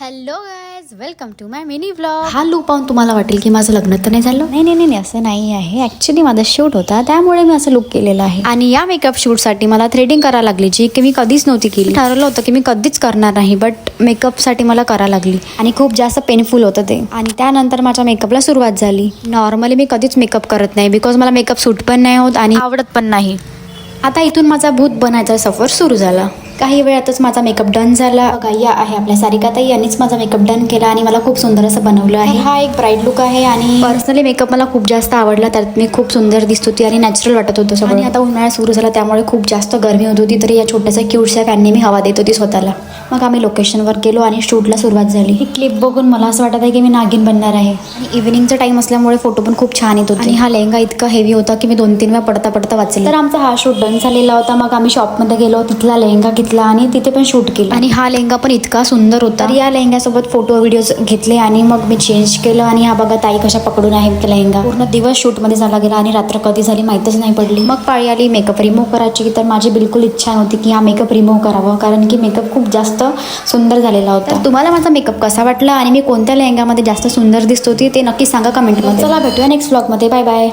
Hello guys, welcome to my mini vlog. हा look पाहून तुम्हाला वाटेल की माझं लग्न तर नाही झालं. नाही असं नाही आहे. ऍक्च्युली माझा शूट होता, त्यामुळे मी असं लुक केलेलं आहे. आणि या मेकअप शूटसाठी मला थ्रेडिंग करायला लागली, जी की मी कधीच नव्हती केली. ठरवलं होतं की मी कधीच करणार नाही, बट मेकअपसाठी मला करायला लागली आणि खूप जास्त पेनफुल होतं ते. आणि त्यानंतर माझ्या मेकअपला सुरुवात झाली. नॉर्मली मी कधीच मेकअप करत नाही, बिकॉज मला मेकअप सूट पण नाही होत आणि आवडत पण नाही. आता इथून माझा भूत बनायचा सफर सुरू झाला. काही वेळातच माझा मेकअप डन झाला. बघा, या आहे आपल्या सारिकाताई, यांनीच माझा मेकअप डन केला आणि मला खूप सुंदर असं बनवलं आहे. हा एक ब्राईड लुक आहे आणि पर्सनली मेकअप मला खूप जास्त आवडला. त्यात मी खूप सुंदर दिसत होती आणि नॅचरल वाटत होतं सगळं. आणि आता उन्हाळा सुरू झाला, त्यामुळे खूप जास्त गरमी होत होती, तरी या छोट्याशा क्यूटच्या फॅनने मी हवा देत होती स्वतःला. मग आम्ही लोकेशनवर गेलो आणि शूटला सुरुवात झाली. ही क्लिप बघून मला असं वाटत आहे की मी नागिन बनणार आहे. आणि इव्हिनिंगचा टाइम असल्यामुळे फोटो पण खूप छान येत होते. आणि हा लेहंगा इतका हेवी होता की मी 2-3 वेळा पडता वाचले. तर आमचा हा शूट डन झालेला होता. मग आम्ही शॉपमध्ये गेलो, तिथला लेहंगा घेतला आणि तिथे पण शूट केलं. आणि हा लेहंगा पण इतका सुंदर होता. तर या लेहंग्यासोबत फोटो व्हिडिओज घेतले आणि मग मी चेंज केलं. आणि हा बघा ताई कशा पकडून आहे लेहंगा. पूर्ण दिवस शूटमध्ये झाला गेला आणि रात्र कधी झाली माहीतच नाही पडली. मग पाळी आली मेकअप रिमूव्ह करायची. तर माझी बिलकुल इच्छा नव्हती की हा मेकअप रिमूव्ह करावा, कारण की मेकअप खूप जास्त सुंदर झालेला होता. तर तुम्हाला माझा मेकअप कसा वाटला आणि मी कोणत्या लेहंग्यामध्ये जास्त सुंदर दिसत होती ते नक्की सांगा कमेंटमध्ये. चला भेटूया नेक्स्ट व्लॉगमध्ये. Bye bye.